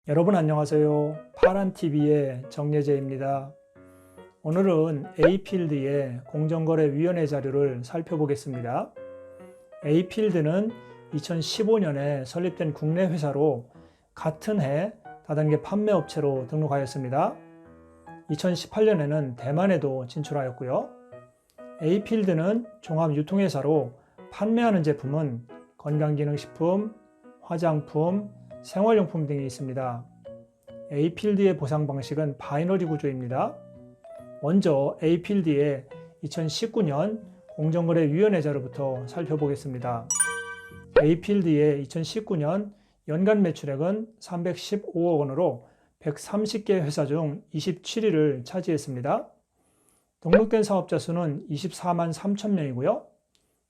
여러분 안녕하세요. 파란TV의 정예재입니다. 오늘은 A필드의 공정거래위원회 자료를 살펴보겠습니다. A필드는 2015년에 설립된 국내 회사로 같은 해 다단계 판매업체로 등록하였습니다. 2018년에는 대만에도 진출하였고요. A필드는 종합유통회사로 판매하는 제품은 건강기능식품, 화장품, 생활용품 등이 있습니다. A필드의 보상 방식은 바이너리 구조입니다. 먼저 A필드의 2019년 공정거래위원회 자료부터 살펴보겠습니다. A필드의 2019년 연간 매출액은 315억 원으로 130개 회사 중 27위를 차지했습니다. 등록된 사업자 수는 24만 3천 명이고요.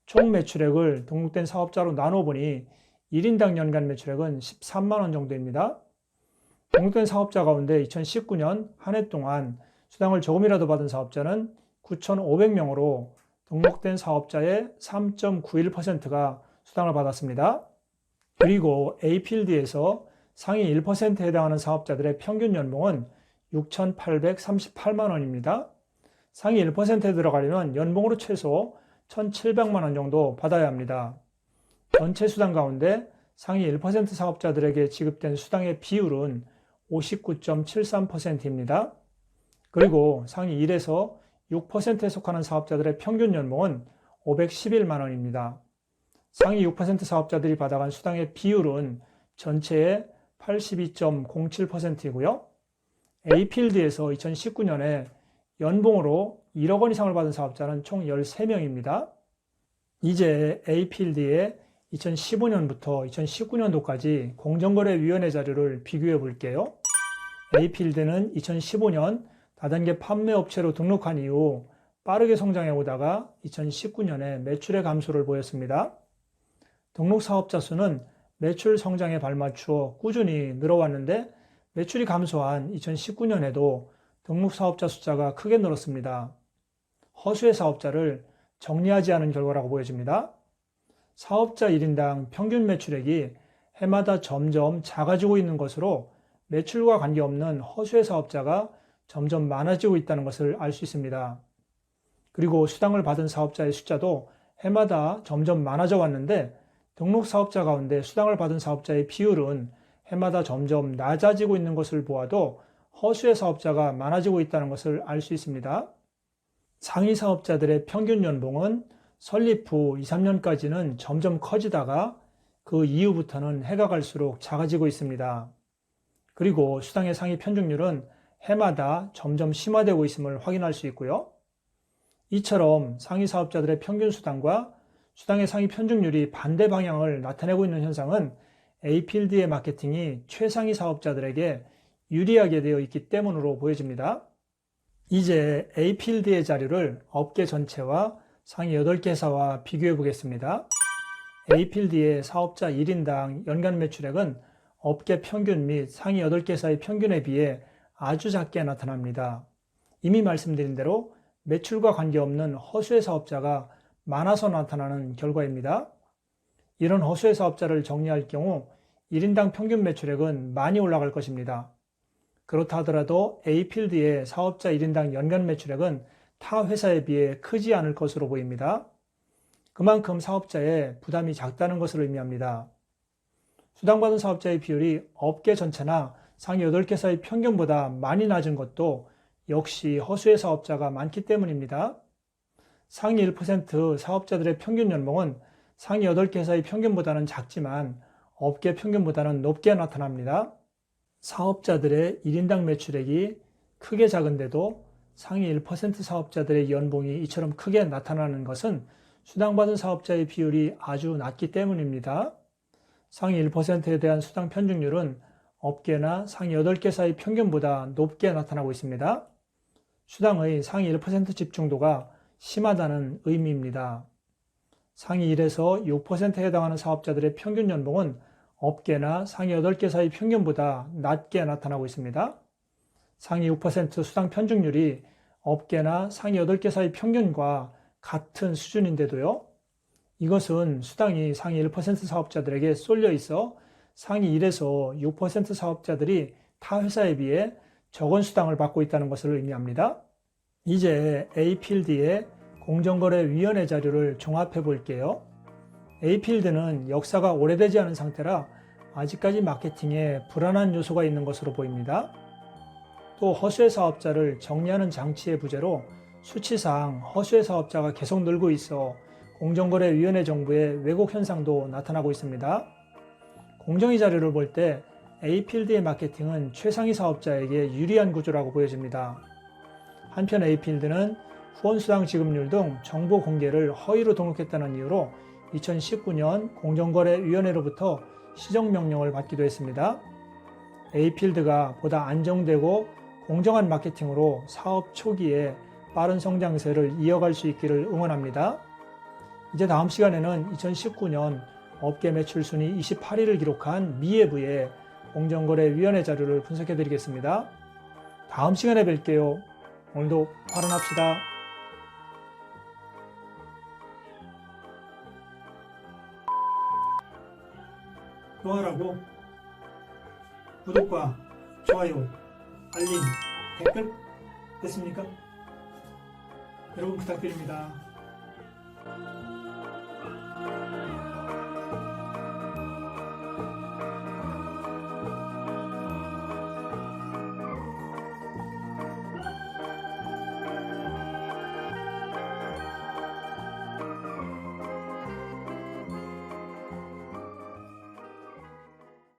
총 매출액을 등록된 사업자로 나눠보니 1인당 연간 매출액은 13만 원 정도입니다. 등록된 사업자 가운데 2019년 한 해 동안 수당을 조금이라도 받은 사업자는 9,500명으로 등록된 사업자의 3.91%가 수당을 받았습니다. 그리고 A필드에서 상위 1%에 해당하는 사업자들의 평균 연봉은 6,838만 원입니다. 상위 1%에 들어가려면 연봉으로 최소 1,700만 원 정도 받아야 합니다. 전체 수당 가운데 상위 1% 사업자들에게 지급된 수당의 비율은 59.73%입니다. 그리고 상위 1에서 6%에 속하는 사업자들의 평균 연봉은 511만 원입니다. 상위 6% 사업자들이 받아간 수당의 비율은 전체의 82.07%이고요. A필드에서 2019년에 연봉으로 1억 원 이상을 받은 사업자는 총 13명입니다. 이제 A필드의 2015년부터 2019년도까지 공정거래위원회 자료를 비교해 볼게요. A필드는 2015년 다단계 판매업체로 등록한 이후 빠르게 성장해 오다가 2019년에 매출의 감소를 보였습니다. 등록 사업자 수는 매출 성장에 발맞추어 꾸준히 늘어왔는데 매출이 감소한 2019년에도 등록 사업자 숫자가 크게 늘었습니다. 허수의 사업자를 정리하지 않은 결과라고 보여집니다. 사업자 1인당 평균 매출액이 해마다 점점 작아지고 있는 것으로 매출과 관계없는 허수의 사업자가 점점 많아지고 있다는 것을 알 수 있습니다. 그리고 수당을 받은 사업자의 숫자도 해마다 점점 많아져 왔는데 등록 사업자 가운데 수당을 받은 사업자의 비율은 해마다 점점 낮아지고 있는 것을 보아도 허수의 사업자가 많아지고 있다는 것을 알 수 있습니다. 상위 사업자들의 평균 연봉은 설립 후 2, 3년까지는 점점 커지다가 그 이후부터는 해가 갈수록 작아지고 있습니다. 그리고 수당의 상위 편중률은 해마다 점점 심화되고 있음을 확인할 수 있고요. 이처럼 상위 사업자들의 평균 수당과 수당의 상위 편중률이 반대 방향을 나타내고 있는 현상은 A필드의 마케팅이 최상위 사업자들에게 유리하게 되어 있기 때문으로 보여집니다. 이제 A필드의 자료를 업계 전체와 상위 8개 회사와 비교해 보겠습니다. A필드의 사업자 1인당 연간 매출액은 업계 평균 및 상위 8개 회사의 평균에 비해 아주 작게 나타납니다. 이미 말씀드린 대로 매출과 관계없는 허수의 사업자가 많아서 나타나는 결과입니다. 이런 허수의 사업자를 정리할 경우 1인당 평균 매출액은 많이 올라갈 것입니다. 그렇다 하더라도 A필드의 사업자 1인당 연간 매출액은 타 회사에 비해 크지 않을 것으로 보입니다. 그만큼 사업자의 부담이 작다는 것을 의미합니다. 수당받은 사업자의 비율이 업계 전체나 상위 8개 회사의 평균보다 많이 낮은 것도 역시 허수의 사업자가 많기 때문입니다. 상위 1% 사업자들의 평균 연봉은 상위 8개 회사의 평균보다는 작지만 업계 평균보다는 높게 나타납니다. 사업자들의 1인당 매출액이 크게 작은데도 상위 1% 사업자들의 연봉이 이처럼 크게 나타나는 것은 수당받은 사업자의 비율이 아주 낮기 때문입니다. 상위 1%에 대한 수당 편중률은 업계나 상위 8개 회사의 평균보다 높게 나타나고 있습니다. 수당의 상위 1% 집중도가 심하다는 의미입니다. 상위 1에서 6%에 해당하는 사업자들의 평균 연봉은 업계나 상위 8개 회사의 평균보다 낮게 나타나고 있습니다. 상위 6% 수당 편중률이 업계나 상위 8개 회사의 평균과 같은 수준인데도요. 이것은 수당이 상위 1% 사업자들에게 쏠려 있어 상위 1에서 6% 사업자들이 타 회사에 비해 적은 수당을 받고 있다는 것을 의미합니다. 이제 에이필드의 공정거래위원회 자료를 종합해 볼게요. 에이필드는 역사가 오래되지 않은 상태라 아직까지 마케팅에 불안한 요소가 있는 것으로 보입니다. 또 허수의 사업자를 정리하는 장치의 부재로 수치상 허수의 사업자가 계속 늘고 있어 공정거래위원회 정보의 왜곡 현상도 나타나고 있습니다. 공정위 자료를 볼 때 에이필드의 마케팅은 최상위 사업자에게 유리한 구조라고 보여집니다. 한편 에이필드는 후원수당 지급률 등 정보 공개를 허위로 등록했다는 이유로 2019년 공정거래위원회로부터 시정명령을 받기도 했습니다. 에이필드가 보다 안정되고 공정한 마케팅으로 사업 초기에 빠른 성장세를 이어갈 수 있기를 응원합니다. 이제 다음 시간에는 2019년 업계 매출 순위 28위를 기록한 미에브의 공정거래위원회 자료를 분석해 드리겠습니다. 다음 시간에 뵐게요. 오늘도 발언합시다. 또 하라고 구독과 좋아요, 알림, 댓글 됐습니까? 여러분 부탁드립니다.